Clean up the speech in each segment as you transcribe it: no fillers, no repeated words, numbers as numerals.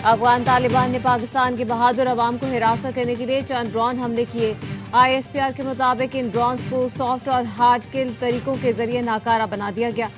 अफगान तालिबान ने पाकिस्तान के बहादुर अवाम को हिरासत करने के लिए चंद ड्रोन हमले किए। ISPR के मुताबिक इन ड्रोन्स को सॉफ्ट और हार्ड किल तरीकों के जरिए नाकारा बना दिया गया।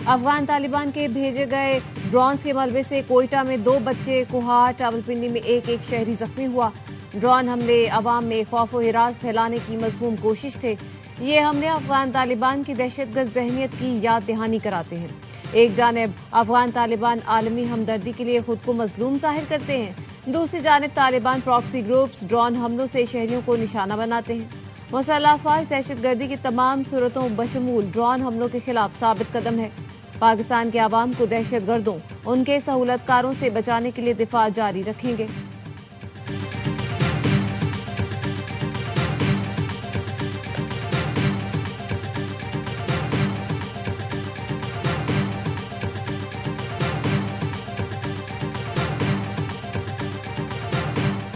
अफगान तालिबान के भेजे गए ड्रोन्स के मलबे से कोयटा में 2 बच्चे, कोहाट, रावलपिंडी में एक शहरी जख्मी हुआ। ड्रोन हमले अवाम में खौफ और हिरास फैलाने की मजमूम कोशिश थे। ये हमले अफगान तालिबान की दहशतगर्द जहनियत की याद दहानी कराते हैं। एक जानिब अफगान तालिबान आलमी हमदर्दी के लिए खुद को मजलूम जाहिर करते हैं, दूसरी जानिब तालिबान प्रॉक्सी ग्रुप्स ड्रोन हमलों से शहरियों को निशाना बनाते हैं। मुसल्लह अफवाज दहशतगर्दी की तमाम सूरतों बशमूल ड्रोन हमलों के खिलाफ साबित कदम है। पाकिस्तान के आवाम को दहशतगर्दों, उनके सहूलतकारों से बचाने के लिए दिफा जारी रखेंगे।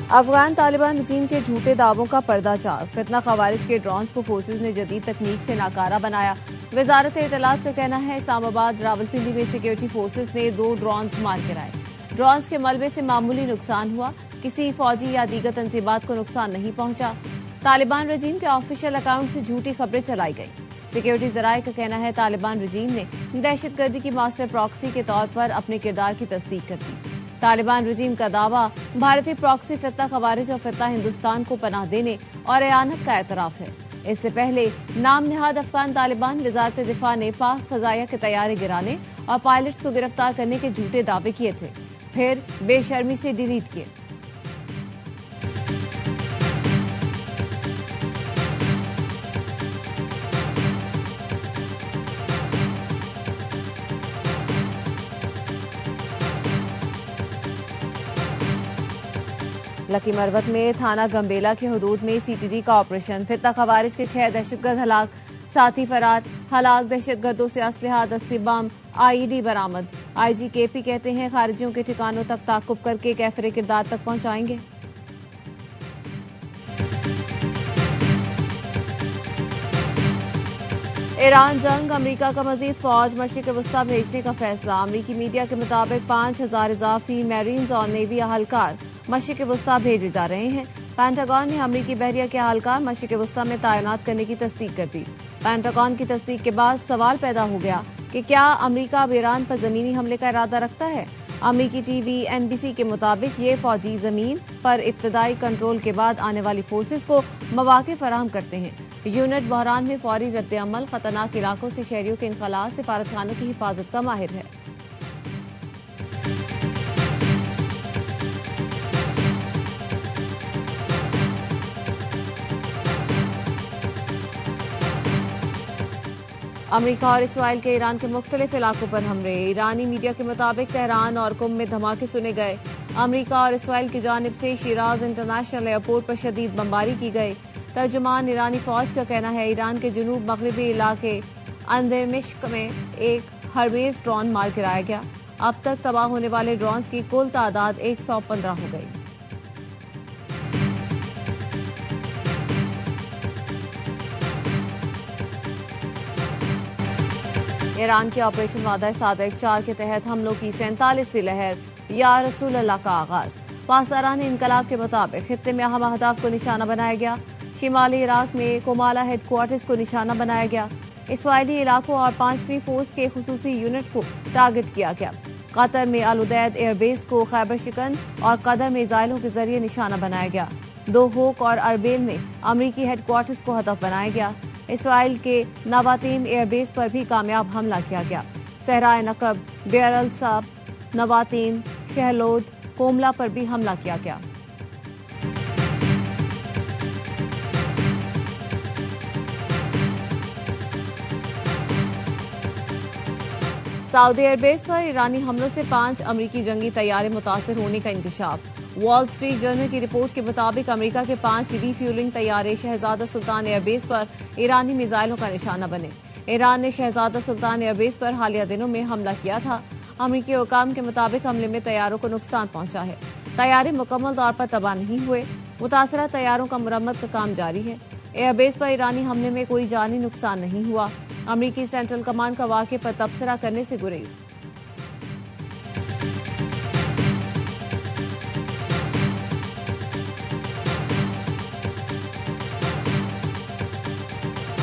अफगान तालिबान रजीम के झूठे दावों का पर्दाचार। फितना खवारिज के ड्रोन्स को फोर्सेज ने जदीद तकनीक से नाकारा बनाया। वजारत इत्तलात का कहना है इस्लामाबाद रावलपिंडी में सिक्योरिटी फोर्सेज ने 2 ड्रोन्स मार गिराए। ड्रोन्स के मलबे से मामूली नुकसान हुआ, किसी फौजी या दीगर तंजीबात को नुकसान नहीं पहुंचा। तालिबान रजीम के ऑफिशियल अकाउंट से झूठी खबरें चलाई गई। सिक्योरिटी जराये का कहना है तालिबान रजीम ने दहशतगर्दी की मास्टर प्रॉक्सी के तौर पर अपने किरदार की तस्दीक कर दी। तालिबान रजीम का दावा भारतीय प्रॉक्सी फितना खवारिज और फितना हिंदुस्तान को पनाह देने और एयानत का एतराफ है। इससे पहले नाम निहाद अफगान तालिबान वजारत दिफा ने पाक फजाया के तैयारे गिराने और पायलट्स को गिरफ्तार करने के झूठे दावे किए थे, फिर बेशर्मी से डिलीट किए। लकी मरवत में थाना गंबेला के हदूद में CTD का ऑपरेशन। फितना खवारिज के 6 दहशतगर्द हलाक, साथी फरार। हलाक दहशतगर्दों से असलहा, दस्ती बम, IED बरामद। IG KP कहते हैं खारिजियों के ठिकानों तक ताकुब करके कैफरे किरदार तक पहुंचाएंगे। ईरान जंग, अमरीका का मजीद फौज मशरिक वस्ता भेजने का फैसला। अमरीकी मीडिया के मुताबिक 5000 इजाफी मैरीन्स और नेवी अहलकार मशरिक वस्ता भेजे जा रहे हैं। पेंटागन ने अमरीकी बहरिया के अहलकार मशरिक वस्ता में तैनात करने की तस्दीक कर दी। पेंटागन की तस्दीक के बाद सवाल पैदा हो गया कि क्या अमरीका अब ईरान पर जमीनी हमले का इरादा रखता है। अमरीकी TV NBC के मुताबिक ये फौजी जमीन पर इब्तदाई कंट्रोल के बाद आने वाली फोर्सेज को मौके फराहम करते हैं। यूनिट बहरान में फौरी रद्द-ए-अमल, खतरनाक इलाकों से शहरियों के इनखला, सिफारतखानों की हिफाजत का माहिर है। अमरीका और इसराइल के ईरान के मुख्तलिफ इलाकों पर हमले। ईरानी मीडिया के मुताबिक तेहरान और कुम में धमाके सुने गए। अमरीका और इसराइल की जानिब से शिराज इंटरनेशनल एयरपोर्ट पर शदीद बमबारी की गई। तर्जुमान ईरानी फौज का कहना है ईरान के जनूब मगरबी इलाके अंदेमिश्क में एक हरबेज ड्रोन मार गिराया गया। अब तक तबाह होने वाले ड्रोन्स की कुल तादाद 115 हो गई। ईरान के ऑपरेशन वादा सादिक 4 के तहत हमलों की 47वीं लहर या रसूल अल्लाह का आगाज। पासदारान इनकलाब के मुताबिक खित्ते में अहम अहदाफ को निशाना बनाया गया। शिमाली इराक में कोमाला हेडक्वार्टर्स को निशाना बनाया गया। इसराइली इलाकों और 5वीं फोर्स के खुसूसी यूनिट को टारगेट किया गया। कतर में अल-उदैद एयरबेस को खैबर शिकन और कदर मिसाइलों के जरिए निशाना बनाया गया। दोहोक और अरबेल में अमरीकी हेडक्वार्टर्स को हदफ बनाया गया। इसराइल के नवातीम एयरबेस पर भी कामयाब हमला किया गया। सहराए नकब, डेर अल साब, नवातीम, शहलोद, कोमला पर भी हमला किया गया। सऊदी एयरबेस पर ईरानी हमलों से 5 अमरीकी जंगी तैयारे मुतासर होने का इंकशाफ। वॉल स्ट्रीट जर्नल की रिपोर्ट के मुताबिक अमेरिका के 5 रीफ्यूलिंग तैयारे शहजादा सुल्तान एयरबेस पर ईरानी मिसाइलों का निशाना बने। ईरान ने शहजादा सुल्तान एयरबेस पर हालिया दिनों में हमला किया था। अमरीकी हुकाम के मुताबिक हमले में तैयारों को नुकसान पहुंचा है। तैयारे मुकम्मल तौर पर तबाह नहीं हुए। मुतासरा तैयारों का मुरम्मत का काम जारी है। एयरबेस पर ईरानी हमले में कोई जानी नुकसान नहीं हुआ। अमरीकी सेंट्रल कमांड का वाक़े पर तबसरा करने से गुरेज।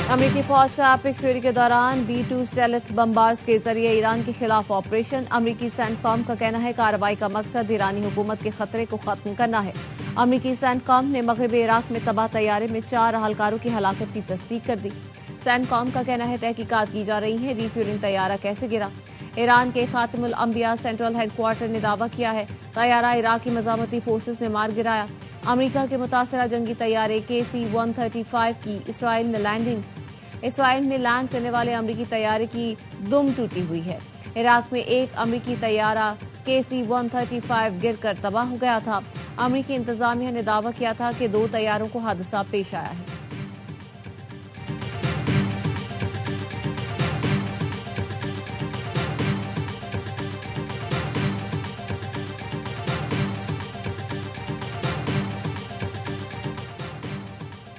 अमेरिकी फौज का एपिक फ्यूरी के दौरान B-2 स्टेल्थ बम्बार्स के जरिए ईरान के खिलाफ ऑपरेशन। अमेरिकी सेंटकॉम का कहना है कार्रवाई का मकसद ईरानी हुकूमत के खतरे को खत्म करना है। अमेरिकी सेंटकॉम ने मगरबी इराक में तबाह तैयारे में 4 अहलकारों की हलाकत की तस्दीक कर दी। सेंटकॉम का कहना है तहकीकात की जा रही है रिफ्यूलिंग तैयारा कैसे गिरा। ईरान के खातिमुल अंबिया सेंट्रल हेडक्वार्टर ने दावा किया है तैयारा इराकी मजामती फोर्सेस ने मार गिराया। अमेरिका के मुतासरा जंगी तैयारे KC-135 की इसराइल में लैंडिंग। इसराइल में लैंड करने वाले अमेरिकी तैयारे की दुम टूटी हुई है। इराक में एक अमेरिकी तैयारा KC-135 गिरकर तबाह हो गया था। अमेरिकी इंतजामिया ने दावा किया था कि 2 तैयारों को हादसा पेश आया है।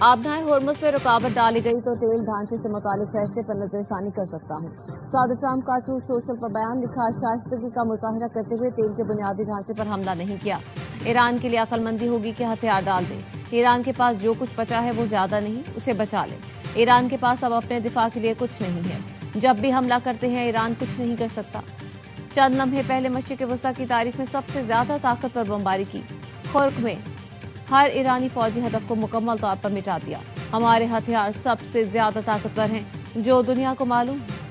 आबनाए होर्मुज में रुकावट डाली गई तो तेल ढांचे से मुतालिक फैसले पर नजरसानी कर सकता हूं। सऊदी ट्रंप का ट्रूथ सोशल पर बयान लिखा। शाइस्तगी का मुजाहरा करते हुए तेल के बुनियादी ढांचे पर हमला नहीं किया। ईरान के लिए अक्लमंदी होगी कि हथियार डाल दे। ईरान के पास जो कुछ बचा है वो ज्यादा नहीं, उसे बचा ले। ईरान के पास अब अपने दिफा के लिए कुछ नहीं है। जब भी हमला करते हैं ईरान कुछ नहीं कर सकता। चंद लम्हे पहले मशरिक वस्ता की तारीख में सबसे ज्यादा ताकतवर बमबारी की। खुर्क में हर ईरानी फौजी हदफ को मुकम्मल तौर पर मिटा दिया। हमारे हथियार सबसे ज्यादा ताकतवर हैं जो दुनिया को मालूम है।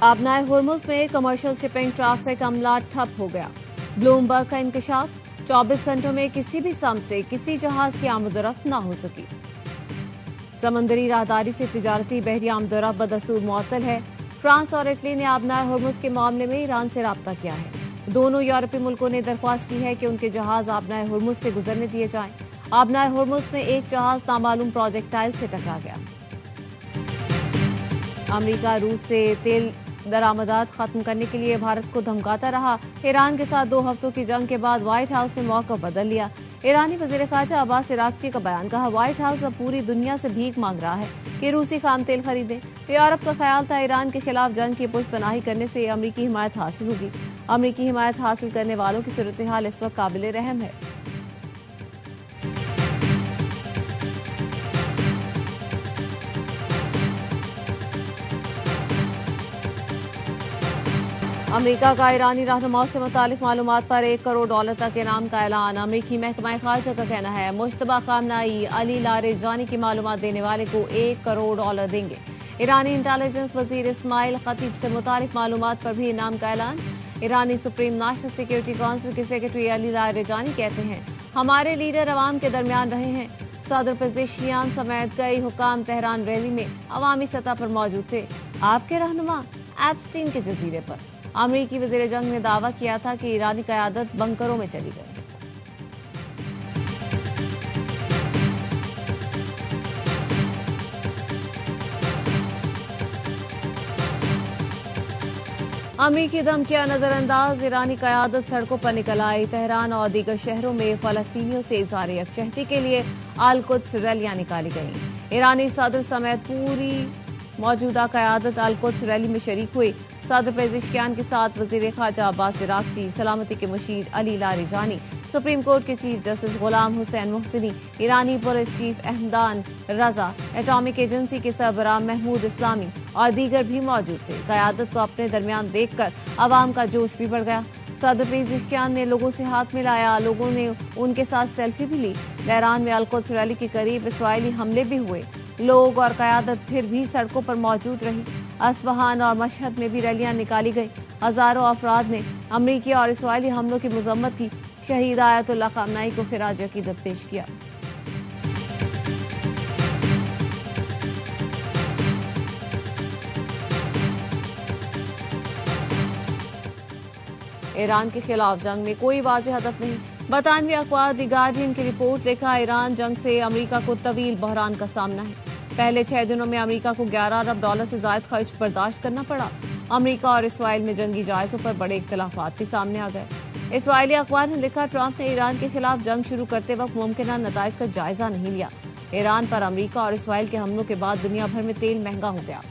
आबनाए होर्मुज में कमर्शियल शिपिंग ट्रैफिक अमला ठप हो गया। ब्लूमबर्ग का इंकशाफ 24 घंटों में किसी भी सम से किसी जहाज की आमदोरफ्त न हो सकी। समंदरी राहदारी से तिजारती बहरी आमदोरफ्त बदस्तूर मुअत्तल है। फ्रांस और इटली ने आबनाए होर्मुज के मामले में ईरान से राब्ता किया है। दोनों यूरोपीय मुल्कों ने दरख्वास्त की है कि उनके जहाज आबनाए होर्मुज से गुजरने दिए जाएं। आबनाए होर्मुज में एक जहाज नामालूम प्रोजेक्टाइल से टकरा गया। अमेरिका रूस से तेल दरामदात खत्म करने के लिए भारत को धमकाता रहा। ईरान के साथ 2 हफ्तों की जंग के बाद व्हाइट हाउस ने मौक़िफ़ बदल लिया। ईरानी वज़ीर ख़ारजा अब्बास इराक़ची का बयान। कहा व्हाइट हाउस अब पूरी दुनिया से भीख मांग रहा है कि रूसी खाम तेल खरीदें। यूरोप का ख्याल था ईरान के खिलाफ जंग की पुष्पनाही करने से अमरीकी हिमायत हासिल होगी। अमरीकी हिमायत हासिल करने वालों की सूरत हाल इस वक्त काबिल रहम है। अमेरिका का ईरानी रहनुमाओं से मुतालिक मालूमात पर $1 करोड़ तक इनाम का ऐलान। अमेरिकी महकमा खारजा का कहना है मुश्तबा खामनाई अली लारेजानी की मालूमात देने वाले को $1 करोड़ देंगे। ईरानी इंटेलिजेंस वजीर इस्माइल खतीब से मुतालिक मालूमात पर भी इनाम का ऐलान। ईरानी सुप्रीम नेशनल सिक्योरिटी काउंसिल के सेक्रेटरी अली लारेजानी कहते हैं हमारे लीडर अवाम के दरमियान रहे हैं। सदर पेजेशियान समेत कई हुकाम तेहरान रैली में अवामी सतह पर मौजूद थे। आपके रहनुमा एप्स्टीन के जजीरे पर। अमेरिकी वज़ीर जंग ने दावा किया था कि ईरानी क़यादत बंकरों में चली गई। अमेरिकी धमकियां नजरअंदाज। ईरानी क़यादत सड़कों पर निकल आई। तेहरान और दीगर शहरों में फ़लस्तीनियों से इज़हार यकजहती के लिए अल कुद्स रैलियां निकाली गईं। ईरानी सदर समेत पूरी मौजूदा क़यादत अल कुद्स रैली में शरीक हुई। सदर पेजेशियान के साथ वज़ीर ख़ारजा अब्बास इराक़ची, सलामती के मुशीर अली लारेजानी, सुप्रीम कोर्ट के चीफ जस्टिस गुलाम हुसैन मोहसिनी, ईरानी पुलिस चीफ अहमदान रजा, एटॉमिक एजेंसी के सरबराह महमूद इस्लामी और दीगर भी मौजूद थे। क़यादत को अपने दरमियान देखकर अवाम का जोश भी बढ़ गया। सदर पेजेशियान ने लोगों से हाथ मिलाया। लोगों ने उनके साथ सेल्फी भी ली। तेहरान में अल कुद्स रैली के करीब इस्राइली हमले भी हुए। लोग और क़यादत फिर भी सड़कों पर मौजूद रही। अस्फहान और मशहद में भी रैलियां निकाली गई। हजारों अफराद ने अमरीकी और इस्राइली हमलों की मजम्मत की। शहीद आयतुल्लाह खामनाई को खिराज अकीदत पेश किया। ईरान के खिलाफ जंग में कोई वाज़ेह हदफ नहीं। बरतानवी अखबार द गार्डियन की रिपोर्ट। लिखा ईरान जंग से अमरीका को तवील बहरान का सामना है। पहले 6 दिनों में अमरीका को $11 अरब से ज्यादा खर्च बर्दाश्त करना पड़ा। अमरीका और इसराइल में जंगी जायजों पर बड़े इख्तलाफात भी सामने आ गए। इसराइली अखबार ने लिखा ट्रंप ने ईरान के खिलाफ जंग शुरू करते वक्त मुमकिन नताइज का जायजा नहीं लिया। ईरान पर अमरीका और इसराइल के हमलों के बाद दुनिया भर में तेल महंगा हो गया।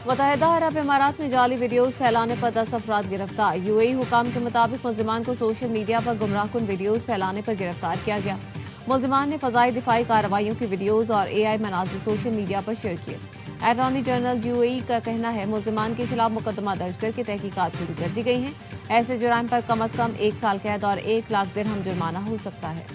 मुत्तहिदा अरब इमारात में जाली वीडियोज फैलाने पर 10 अफराद गिरफ्तार। यूएई हुकाम के मुताबिक मुलजिमान को सोशल मीडिया पर गुमराहकुन वीडियोज फैलाने पर गिरफ्तार किया गया। मुलजिमान ने फजाई दिफाई कार्रवाइयों की वीडियोज और AI मनाजिर सोशल मीडिया पर शेयर किए। अटॉर्नी जनरल यूएई का कहना है मुलजिमान के खिलाफ मुकदमा दर्ज करके तहकीकात शुरू कर दी गई हैं। ऐसे जुराइम पर कम अज कम 1 साल कैद और 1 लाख दिरहम जुर्माना हो सकता है।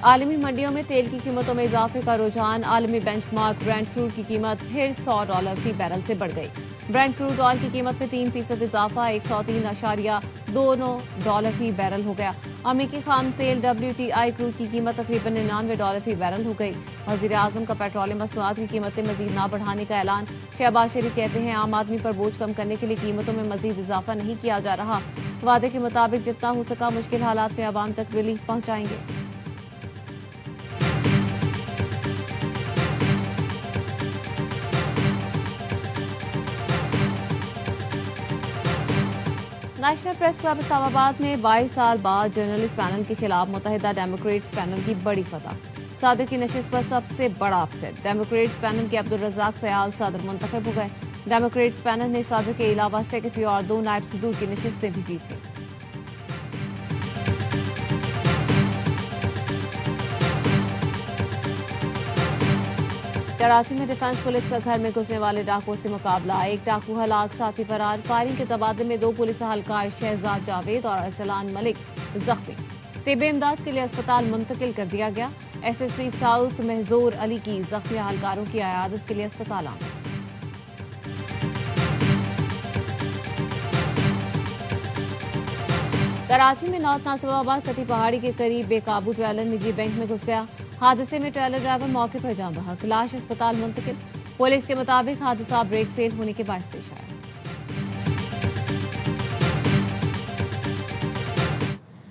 आलमी मंडियों में तेल की कीमतों में इजाफे का रुझान। आलमी बेंचमार्क ब्रेंट क्रूड की कीमत फिर $100 फी बैरल से बढ़ गई। ब्रेंट क्रूड ऑयल की कीमत में 3% इजाफा $103.29 फी बैरल हो गया। अमरीकी खाम तेल WTI क्रूड की कीमत तकरीबन $99 फी बैरल हो गई। वजीर आजम का पेट्रोलियम मसनूआत की कीमतें मजीद न बढ़ाने का ऐलान। शहबाज शरीफ कहते हैं आम आदमी पर बोझ कम करने के लिए कीमतों में मजीद इजाफा नहीं किया जा रहा। वादे के मुताबिक जितना हो सका मुश्किल हालात में आवाम तक रिलीफ पहुंचाएंगे। नेशनल प्रेस क्लब इस्लामाबाद में 22 साल बाद जर्नलिस्ट पैनल के खिलाफ मुत्तहिदा डेमोक्रेट्स पैनल की बड़ी फतह। सदर की नशिस्त पर सबसे बड़ा अपसेट। डेमोक्रेट्स पैनल के अब्दुल रज़ाक सयाल सदर मुंतखब हो गए। डेमोक्रेट्स पैनल ने सदर के अलावा सेक्रेटरी और 2 नायब सदूर की नशिस्तें भी जीत ली। कराची में डिफेंस पुलिस का घर में घुसने वाले डाकुओं से मुकाबला। एक डाकू हलाक, साथी फरार। फायरिंग के तबादले में 2 पुलिस अहलकार शहजाद जावेद और अरसलान मलिक जख्मी। तिब्बी इमदाद के लिए अस्पताल मुंतकिल कर दिया गया। SSP साउथ महजूर अली की जख्मी अहलकारों की अयादत के लिए अस्पताल आए। कराची में नॉर्थ नासिराबाद कटी पहाड़ी के करीब बेकाबू ट्रेलर निजी बैंक में घुस गया। हादसे में ट्रेलर ड्राइवर मौके पर जान बहक। लाश अस्पताल मुंतकिल। पुलिस के मुताबिक हादसा ब्रेक फेल होने के बायस पेश आया।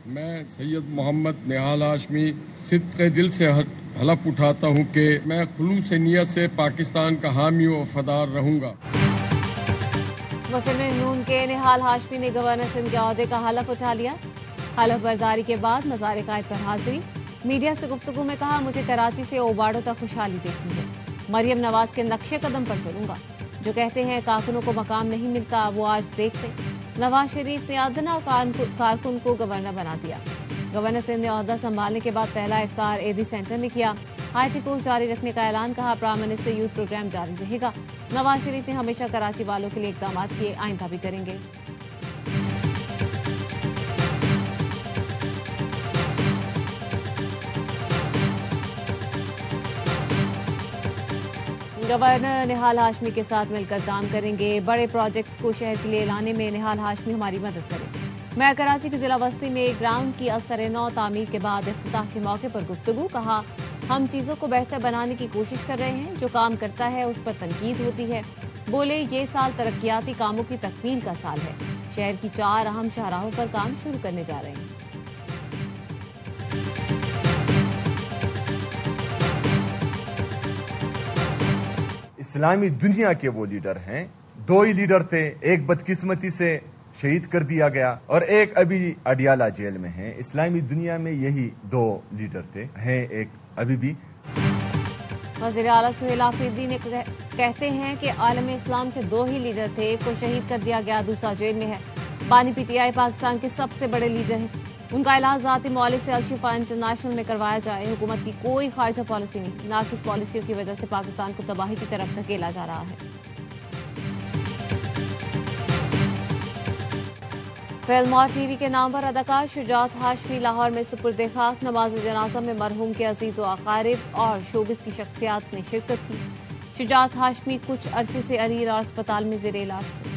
मैं सैयद मोहम्मद निहाल हाशमी सिद्क़े दिल से हलफ उठाता हूं कि मैं खुलूस नियत से पाकिस्तान का हामी व वफादार रहूंगा। मुस्लिम नून के निहाल हाशमी ने गवर्नर सिंध के ओहदे का हलफ उठा लिया। हलफ बर्दारी के बाद मज़ार कायद पर हाजिरी। मीडिया से गुफ्तगू में कहा मुझे कराची से ओबाड़ो तक खुशहाली देखनी है। मरियम नवाज के नक्शे कदम पर चलूंगा। जो कहते हैं कारकुनों को मकाम नहीं मिलता वो आज देख लें। नवाज शरीफ ने अदना कारकुन को गवर्नर बना दिया। गवर्नर सिंध ने ओहदा संभालने के बाद पहला इफ्तार एदी सेंटर में किया। हाई कोर्स जारी रखने का ऐलान। कहा प्राइम मिनिस्टर यूथ प्रोग्राम जारी रहेगा। नवाज शरीफ ने हमेशा कराची वालों के लिए इकदाम किए, आइंदा भी करेंगे। गवर्नर निहाल हाशमी के साथ मिलकर काम करेंगे। बड़े प्रोजेक्ट्स को शहर के लिए लाने में निहाल हाशमी हमारी मदद करेंगे। मैं कराची के जिला वस्ती में ग्राउंड की असर नौ तामीर के बाद इफ्तिताह के मौके पर गुफ्तगू। कहा हम चीजों को बेहतर बनाने की कोशिश कर रहे हैं। जो काम करता है उस पर तनकीद होती है। बोले ये साल तरक्याती कामों की तकमील का साल है। शहर की 4 अहम शाहराहों पर काम शुरू करने जा रहे हैं। इस्लामी दुनिया के वो लीडर हैं। 2 ही लीडर थे, एक बदकिस्मती से शहीद कर दिया गया और एक अभी अडियाला जेल में है। इस्लामी दुनिया में यही 2 लीडर थे, हैं एक अभी भी। वज़ीर आला सुहेल आफरीदी ने कहते हैं कि आलम इस्लाम के 2 ही लीडर थे। एक को शहीद कर दिया गया, दूसरा जेल में है। बानी PTI पाकिस्तान के सबसे बड़े लीडर हैं। उनका इलाज ज़ाती मौलिक से अल-शिफा इंटरनेशनल में करवाया जाए। हुकूमत की कोई खारिजा पॉलिसी नहीं। नाकिस पॉलिसियों की वजह से पाकिस्तान को तबाही की तरफ धकेला जा रहा है। फिल्म और TV के नाम पर अदाकार शुजात हाशमी लाहौर में सुपुर्द खाक। नमाज जनाजा में मरहूम के अजीज व अकारिब और शोबिस की शख्सियात ने शिरकत की। शुजात हाशमी कुछ अरसे से अरीर और अस्पताल में जेर इलाज थे।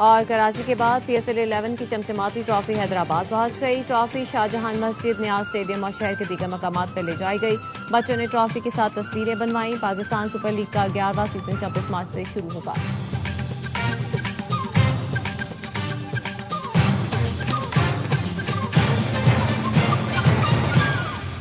और कराची के बाद PSL 11 की चमचमाती ट्रॉफी हैदराबाद पहुंच गई। ट्रॉफी शाहजहां मस्जिद, नियाज स्टेडियम और शहर के दीगर मकामात पर ले जाई गई। बच्चों ने ट्रॉफी के साथ तस्वीरें बनवाई। पाकिस्तान सुपर लीग का 11वां सीजन 26 मार्च से शुरू होगा।